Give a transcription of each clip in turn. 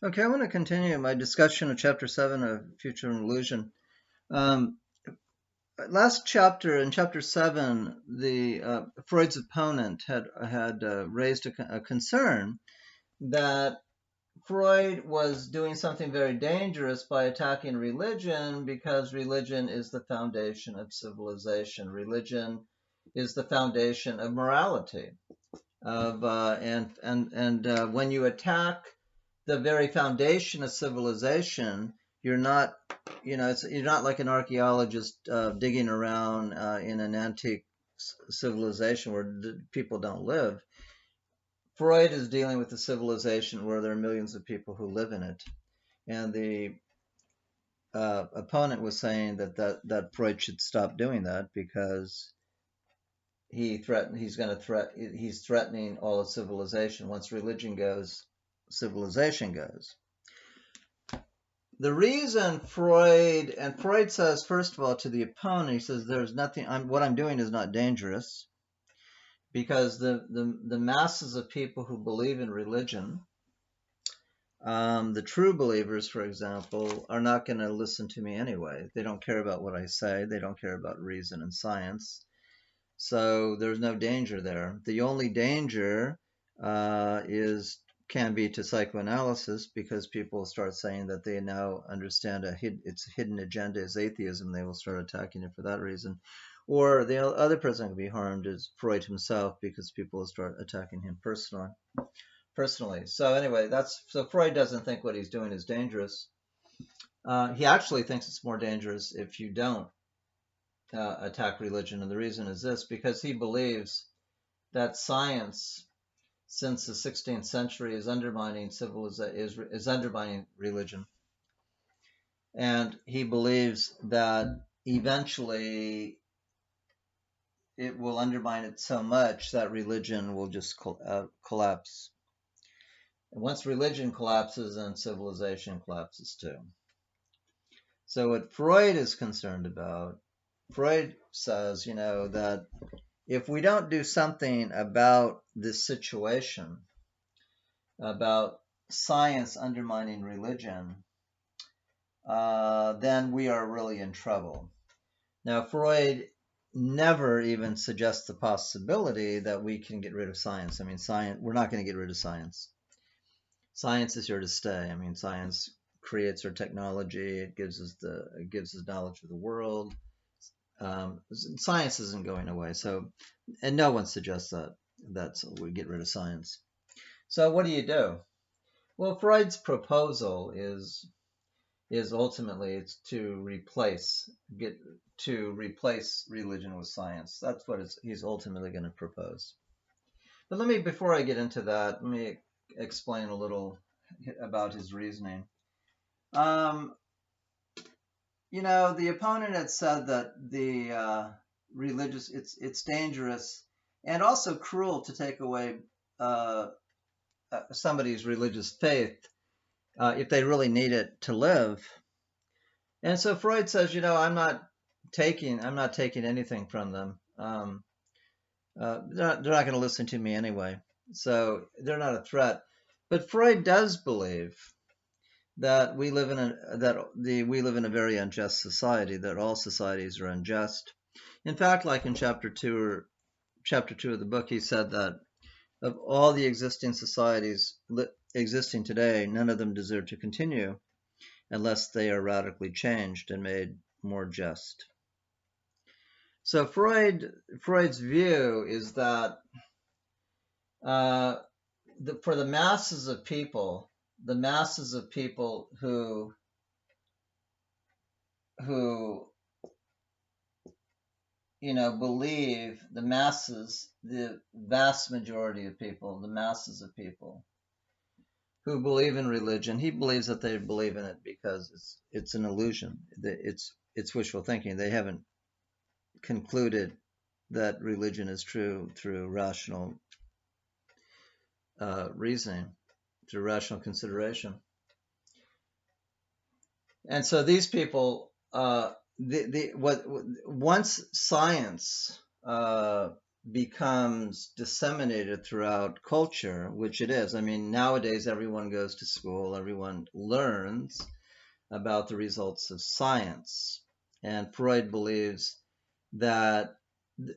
Okay, I want to continue my discussion of Chapter 7 of Future and Illusion. Um, Last chapter, in Chapter 7, the Freud's opponent had raised a concern that Freud was doing something very dangerous by attacking religion because religion is the foundation of civilization. Religion is the foundation of morality. When you attack the very foundation of civilization, you're not, you're not like an archaeologist digging around in an antique civilization where people don't live. Freud is dealing with a civilization where there are millions of people who live in it, and the opponent was saying that Freud should stop doing that because he's threatening all of civilization. Once religion goes, civilization goes. The reason Freud says, first of all, to the opponent, he says there's nothing, what I'm doing is not dangerous, because the masses of people who believe in religion, the true believers, for example, are not going to listen to me anyway. They don't care about what I say. They don't care about reason and science. So there's no danger there. The only danger is can be to psychoanalysis, because people start saying that they now understand its hidden agenda is atheism. They will start attacking it for that reason. Or the other person who can be harmed is Freud himself, because people will start attacking him personally. So anyway, so Freud doesn't think what he's doing is dangerous. He actually thinks it's more dangerous if you don't attack religion, and the reason is this: because he believes that science, since the 16th century, is undermining is undermining religion, and he believes that eventually it will undermine it so much that religion will just collapse. And once religion collapses, then civilization collapses too. So what Freud is concerned about, Freud says, that if we don't do something about this situation, about science undermining religion, then we are really in trouble. Now, Freud never even suggests the possibility that we can get rid of science. I mean, we're not going to get rid of science. Science is here to stay. I mean, science creates our technology. It gives us knowledge of the world. Science isn't going away. So, and no one suggests that we get rid of science. So, what do? Well, Freud's proposal is ultimately it's to replace religion with science. That's what he's ultimately going to propose. But before I get into that, let me explain a little about his reasoning. The opponent had said that the religious, it's dangerous and also cruel to take away somebody's religious faith if they really need it to live. And so Freud says, I'm not taking anything from them. They're not going to listen to me anyway, so they're not a threat. But Freud does believe that we live in a very unjust society, that all societies are unjust. In fact, like in chapter 2 of the book, he said that of all the existing societies existing today, none of them deserve to continue unless they are radically changed and made more just. So Freud's view is that for the masses of people who believe, the vast majority of people, the masses of people who believe in religion, he believes that they believe in it because it's an illusion. It's wishful thinking. They haven't concluded that religion is true through rational reasoning, through rational consideration. And so these people, once science becomes disseminated throughout culture, which it is. I mean, nowadays everyone goes to school, everyone learns about the results of science. And Freud believes that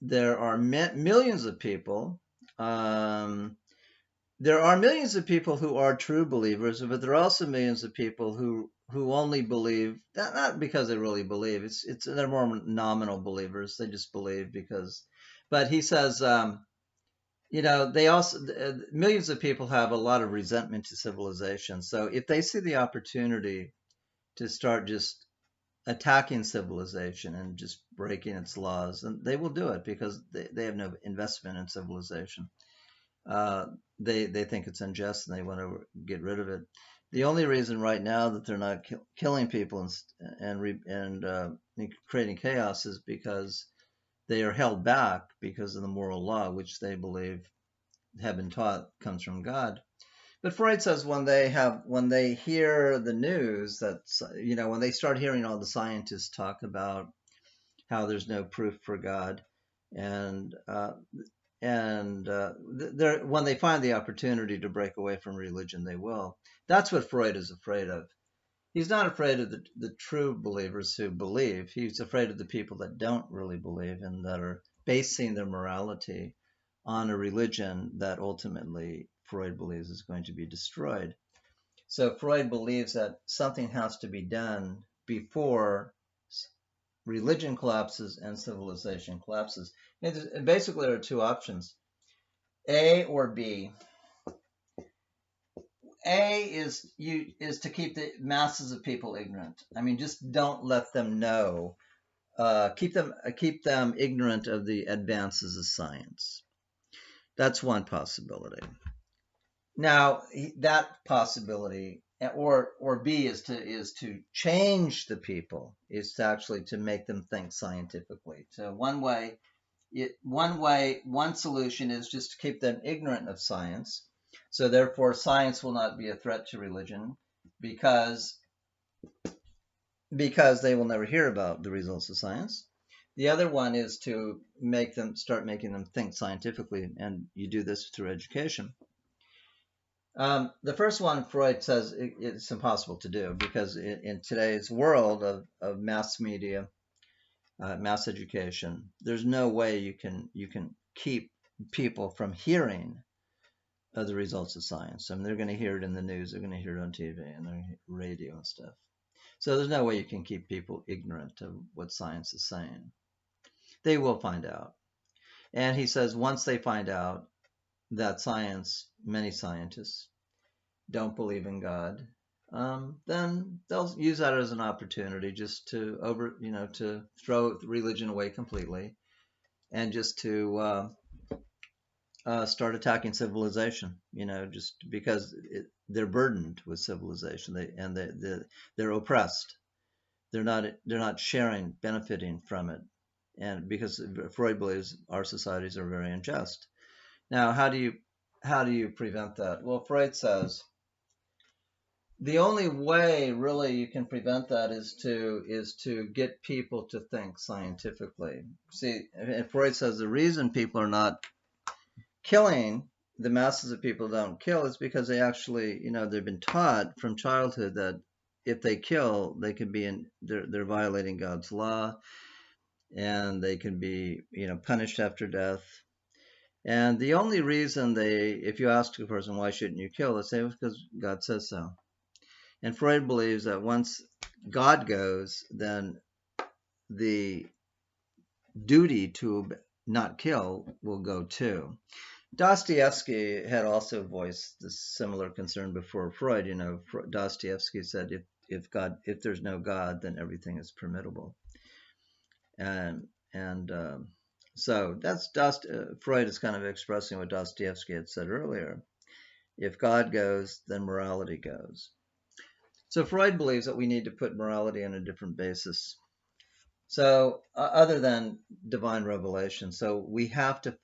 there are millions of people. There are millions of people who are true believers, but there are also millions of people who only believe, not because they really believe. It's they're more nominal believers. They just believe because. But he says, they also millions of people have a lot of resentment to civilization. So if they see the opportunity to start just attacking civilization and just breaking its laws, and they will do it because they have no investment in civilization. Uh, they think it's unjust and they want to get rid of it. The only reason right now that they're not killing people and creating chaos is because they are held back because of the moral law, which they believe have been taught comes from God. But Freud says when they hear the news that when they start hearing all the scientists talk about how there's no proof for God, and when they find the opportunity to break away from religion, they will. That's what Freud is afraid of. He's not afraid of the true believers who believe. He's afraid of the people that don't really believe and that are basing their morality on a religion that ultimately Freud believes is going to be destroyed. So Freud believes that something has to be done before religion collapses and civilization collapses. And basically, there are two options: A or B. A is to keep the masses of people ignorant. I mean, just don't let them know. Keep them ignorant of the advances of science. That's one possibility. Now, that possibility, or B, is to change the people, is to actually to make them think scientifically. So one solution is just to keep them ignorant of science. So therefore, science will not be a threat to religion because they will never hear about the results of science. The other one is to start making them think scientifically, and you do this through education. The first one, Freud says it's impossible to do because in today's world of mass media, mass education, there's no way you can keep people from hearing the results of science. I mean, they're going to hear it in the news, they're going to hear it on TV and the radio and stuff. So there's no way you can keep people ignorant of what science is saying. They will find out. And he says once they find out that many scientists don't believe in God, then they'll use that as an opportunity just to throw religion away completely and just to start attacking civilization. Just because they're burdened with civilization, they're oppressed. They're not sharing, benefiting from it, and because Freud believes our societies are very unjust. Now, how do you prevent that? Well, Freud says the only way really you can prevent that is to get people to think scientifically. See, and Freud says the reason people are not killing, the masses of people don't kill, is because they actually, they've been taught from childhood that if they kill, they can they're violating God's law, and they can be, punished after death. And the only reason if you ask a person why shouldn't you kill, they say because God says so. And Freud believes that once God goes, then the duty to not kill will go too. Dostoevsky had also voiced this similar concern before Freud. Dostoevsky said if there's no God, then everything is permissible. And so that's Freud is kind of expressing what Dostoevsky had said earlier. If God goes, then morality goes. So Freud believes that we need to put morality on a different basis. So other than divine revelation, so we have to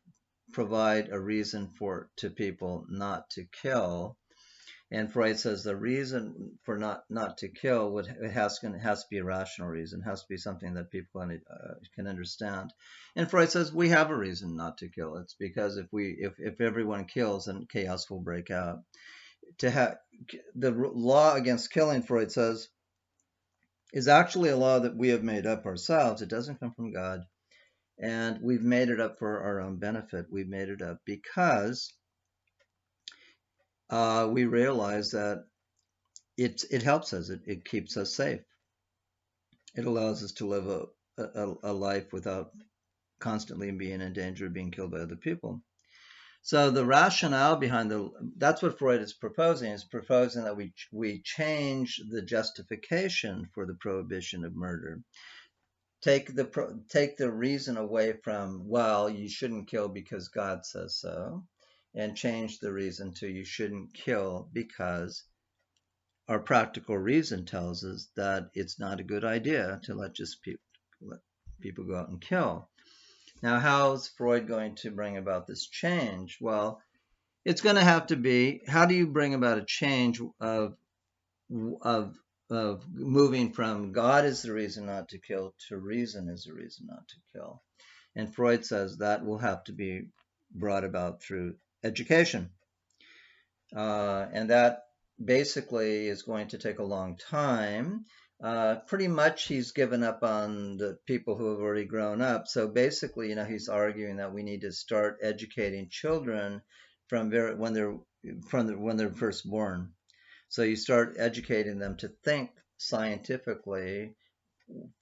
provide a reason to people not to kill. And Freud says the reason for not to kill has to be a rational reason, has to be something that people can understand. And Freud says we have a reason not to kill. It's because if everyone kills, then chaos will break out. To have the law against killing, Freud says, is actually a law that we have made up ourselves. It doesn't come from God. And we've made it up for our own benefit. We've made it up because we realize that it helps us. It keeps us safe. It allows us to live a life without constantly being in danger of being killed by other people. So the rationale behind that's what Freud is proposing. Is proposing that we change the justification for the prohibition of murder. Take the reason away from, well, you shouldn't kill because God says so, and change the reason to you shouldn't kill because our practical reason tells us that it's not a good idea to let people go out and kill. Now, how is Freud going to bring about this change? Well, it's going to have to be, how do you bring about a change of moving from God is the reason not to kill to reason is the reason not to kill? And Freud says that will have to be brought about through education. And that basically is going to take a long time. Pretty much he's given up on the people who have already grown up. So basically, he's arguing that we need to start educating children from when they're first born. So you start educating them to think scientifically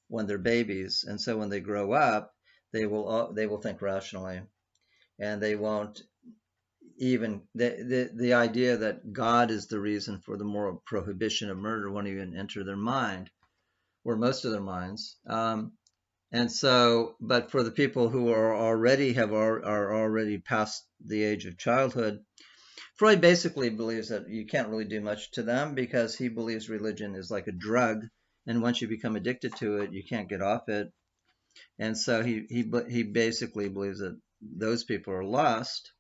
when they're babies, and so when they grow up, they will think rationally, and they won't even the idea that God is the reason for the moral prohibition of murder won't even enter their mind, or most of their minds. And so, but for the people who are already past the age of childhood, Freud basically believes that you can't really do much to them because he believes religion is like a drug, and once you become addicted to it, you can't get off it. And so he basically believes that those people are lost.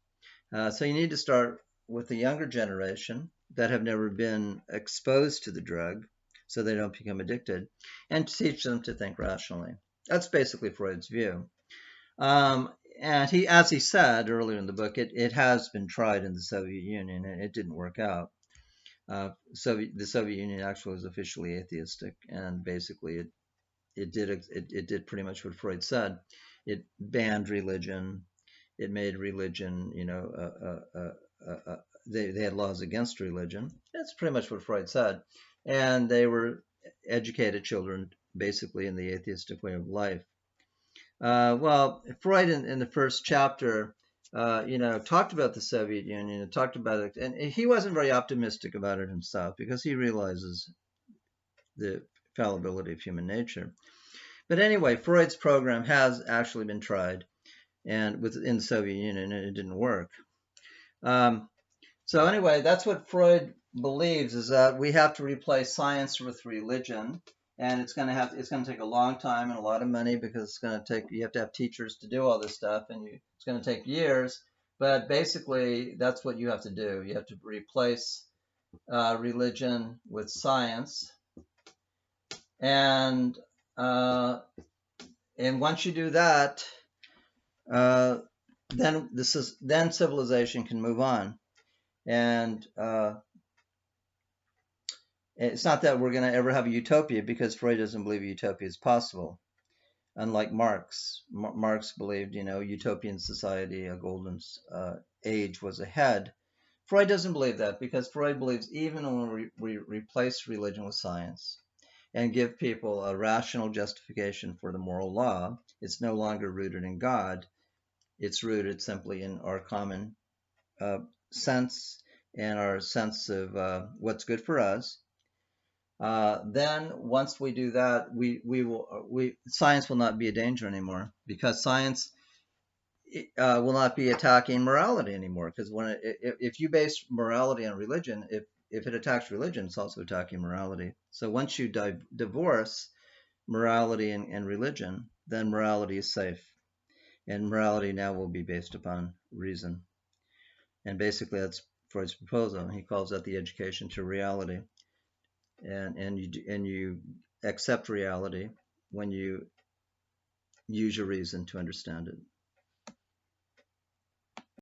So you need to start with the younger generation that have never been exposed to the drug so they don't become addicted, and teach them to think rationally. That's basically Freud's view. And as he said earlier in the book, it has been tried in the Soviet Union and it didn't work out. The Soviet Union actually was officially atheistic, and basically it did pretty much what Freud said. It banned religion. It made religion, they had laws against religion. That's pretty much what Freud said. And they were educated children basically in the atheistic way of life. Well, Freud in the first chapter, talked about the Soviet Union and talked about it, and he wasn't very optimistic about it himself because he realizes the fallibility of human nature. But anyway, Freud's program has actually been tried and within the Soviet Union, and it didn't work. So anyway, that's what Freud believes, is that we have to replace science with religion, and it's going to take a long time and a lot of money because you have to have teachers to do all this stuff, and it's going to take years. But basically, that's what you have to do. You have to replace religion with science, and once you do that, then civilization can move on. And it's not that we're going to ever have a utopia, because Freud doesn't believe a utopia is possible. Unlike Marx, Marx believed, utopian society, a golden age was ahead. Freud doesn't believe that, because Freud believes even when we replace religion with science and give people a rational justification for the moral law, it's no longer rooted in God. It's rooted simply in our common sense and our sense of what's good for us. Then once we do that, science will not be a danger anymore, because science will not be attacking morality anymore. Because if you base morality on religion, if it attacks religion, it's also attacking morality. So once you divorce morality and religion, then morality is safe, and morality now will be based upon reason. And basically, that's Freud's proposal. He calls that the education to reality, and you accept reality when you use your reason to understand it.